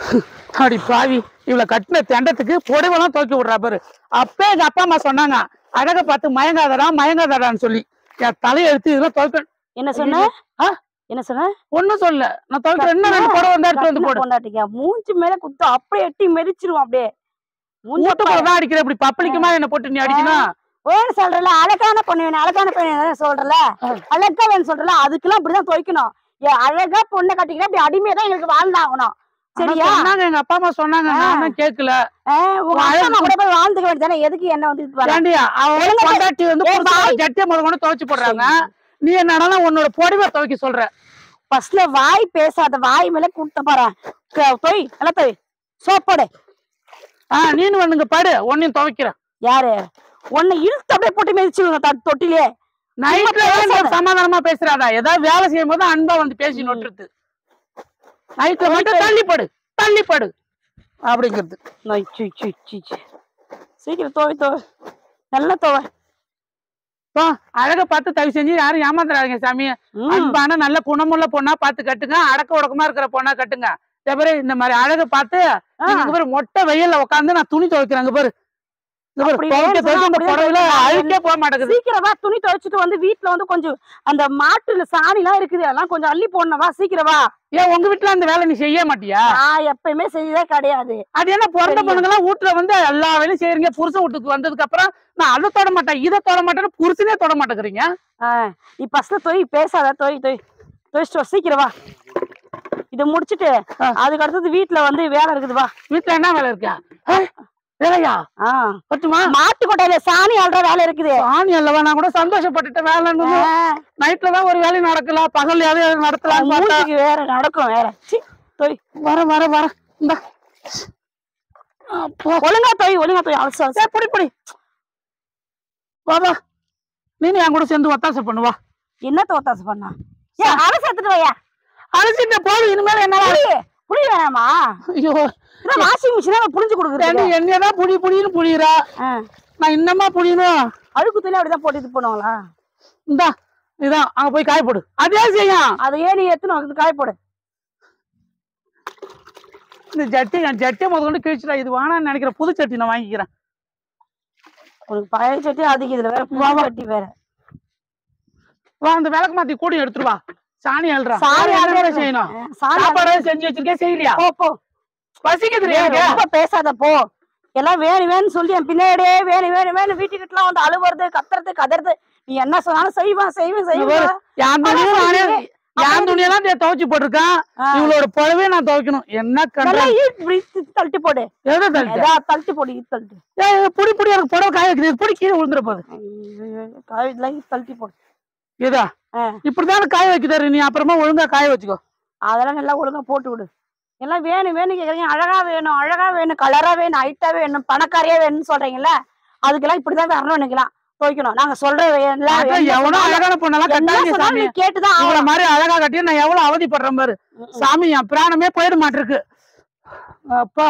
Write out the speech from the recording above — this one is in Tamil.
அப்படி பாவி இவ்வளவு கட்டின தண்டத்துக்கு புடவெல்லாம் துவைக்க விடுறா பாரு. அப்பே எங்க அப்பா அம்மா சொன்னாங்க அழக பார்த்து மயங்காதடான்னு சொல்லி என் தலையை எடுத்து இதெல்லாம் துவைக்க. என்ன சொன்ன? என்ன சொன்ன? ஒண்ணும் சொல்ல. நான் துவைக்கிறேன். என்ன 2 புடவை வந்தா எடுத்து வந்து போடு. கொண்டாட்டிக்க மூஞ்சி மேல குத்து அப்படியே எட்டி மெதிச்சிருவோம். அப்படியே மூட்டதான் அடிக்கிற. இப்படி பப்பளிக்குமா என்ன போட்டு நீ அடிக்கணும்? வேணும் சொல்றல, அழகான பொண்ணு வேணும், அழகான பொண்ணு சொல்றல, அழகா வேணும் சொல்றல, அதுக்கெல்லாம் அப்படிதான் துவைக்கணும். அழகா பொண்ணை கட்டிக்கிட்டா அப்படி அடிமையதான் எங்களுக்கு வாழ்ந்தாகணும். சரியா? எங்க அப்பா அம்மா சொன்னாங்க, நானும் கேட்கல. உங்க அம்மா கூட போய் வாழ்ந்துக்க வேண்டியதானே, எதுக்கு என்ன வந்து பொண்டாட்டி வந்து ஜட்டிய முத கொண்டு துவைச்சு போடுறாங்க. நீ என்னன்னா உன்னோட பொடிவை துவைக்க சொல்ற. பஸ்ல வாய் பேசாத, வாய் மேல கூட்ட பாரு. தொய் நல்லா தொய், சோப்போடு. நீனு வந்துங்க பாடு, ஒன்னையும் துவைக்கிறேன். யாரு உன்னை இழுத்து அப்படியே போட்டு மிதிச்சுடுங்க தொட்டிலே. நைட்ல சமாதானமா பேசுறாதா? ஏதாவது வேலை செய்யும் போது அன்பா வந்து பேசி நொட்டுறது. நைட்ல மட்டும் தள்ளிப்படு அப்படிங்கிறது. சீக்கிரம் தோவை நல்லா தோவை. அழக பார்த்து தயவு செஞ்சு யாரும் ஏமாத்துறாங்க சாமி. அன்பான நல்ல குணமுள்ள பொண்ணா பார்த்து கட்டுங்க. அடக்க உடக்கமா இருக்கிற பொண்ணா கட்டுங்க. இந்த மாதிரி அழக பார்த்து மொட்டை வெயில்ல உட்காந்து நான் துணி துவைக்கிறேங்க பாரு. அழுக்கே போக மாட்டேங்குது. சீக்கிரமா துணி துவைச்சிட்டு வந்து வீட்டுல வந்து கொஞ்சம் அந்த மாட்டுல சாணி எல்லாம் இருக்குது, அதெல்லாம் கொஞ்சம் அள்ளி போடணும்வா. சீக்கிரமா. ஏன் உங்க வீட்டுல அந்த வேலை நீ செய்ய மாட்டியா? எப்பயுமே செய்யவே கிடையாது. அது என்ன பிறந்த பொண்ணுங்கெல்லாம் வீட்டுல வந்து எல்லா வேலையும் செய்யறீங்க. புருஷன் வீட்டுக்கு வந்ததுக்கு அப்புறம் நான் அதை தொட மாட்டேன் இதை தொட மாட்டேன்னு புருஷனே தொட மாட்டேங்கிறீங்க. நீ ஃபர்ஸ்ட் தொய் பேசாத, தொய்ச்சிட்டு சீக்கிரமா இதை முடிச்சுட்டு அதுக்கு அடுத்தது வீட்டுல வந்து வேலை இருக்குதுவா. வீட்டுல என்ன வேலை இருக்கா? வேலையா? மாட்டு கொட்டையில சாணி அல்ற வேலை இருக்குது. சாணி அல்லவா? நான் கூட சந்தோஷப்பட்டுட்ட வேலை. நைட்லதான் ஒரு வேலையும் நடக்கல, பகல் நடத்தலாம். வேற நடக்கும் வேற. வர இந்த ஒழுங்கா தொய் அவசரம். புடி வாபா, நீனு என் கூட சேர்ந்து ஒத்தாசை பண்ணுவா. என்னத்த ஒத்தாசை பண்ணா? அலசி எடுத்துட்டு வையா. அலசிட்ட போது இனிமேல் என்ன புளி வேணாமா? ஐயோ, வாஷிங் மிஷின் புளிஞ்சு கொடுக்குறது. என்னதான் புளின்னு புளியுறா. நான் இன்னமா புளியணும்? அழுக்கு துணி அப்படிதான் போட்டு இது பண்ணுவாங்களா? இந்தா இதான் அங்க போய் காய போடு. அதே செய்யும். அதையே நீ எத்தனை காய போடு. இந்த ஜட்டியை முத கொண்டு கிழிச்சுடா. இது வேணான்னு நினைக்கிற புது சட்டி நான் வாங்கிக்கிறேன். உனக்கு பழைய சட்டி அதுக்கு இதுல வேற சட்டி வேற. வா, அந்த விளக்கு மாத்தி கூடி எடுத்துட்டு வா. சாணி அல்றா. செய்யணும். சாப்பாடு செஞ்சு வச்சிருக்கேன், செய்யறியா? போ பசிக்குது. பேசாத போ. எல்லாம் வேணும்னு சொல்லி என் பின்னாடியே வேணும் வீட்டுக்கிட்டலாம் வந்து அழுவுறது, கத்துறது, கதறது. நீ என்ன சொன்னாலும் செய்வேன். என் துணியெல்லாம் துவைச்சு போட்டிருக்கான். இவளோட புடவை நான் துவைக்கணும். என்ன தள்ளிட்டு போடு. தள்ளிட்டு போடு. புடி எனக்கு புடவை காய வைக்கிறது. புடி கீழே விழுந்துட போகுது. தள்ளிட்டு போடு. இதா இப்படிதான் காய வைக்கிறாரு. நீ அப்புறமா ஒழுங்கா காய வச்சுக்கோ. அதெல்லாம் நல்லா ஒழுங்கா போட்டு விடு. எல்லாம் வேணும் கேக்குறீங்க. அழகா வேணும், கலரா வேணும், ஹைட்டா வேணும், பணக்காரியா வேணும்னு சொல்றீங்கல்ல, அதுக்கெல்லாம் இப்படிதான் வரணும். எனக்குலாம் துவைக்கணும். நாங்க சொல்ற எவ்வளவு அழகான பொண்ணெல்லாம் கேட்டுதான் அவள மாதிரி அழகா கட்டி நான் எவ்வளவு அவதிப்படுறேன் பாரு சாமி. என் பிராணமே போயிட மாட்டிருக்கு. அப்பா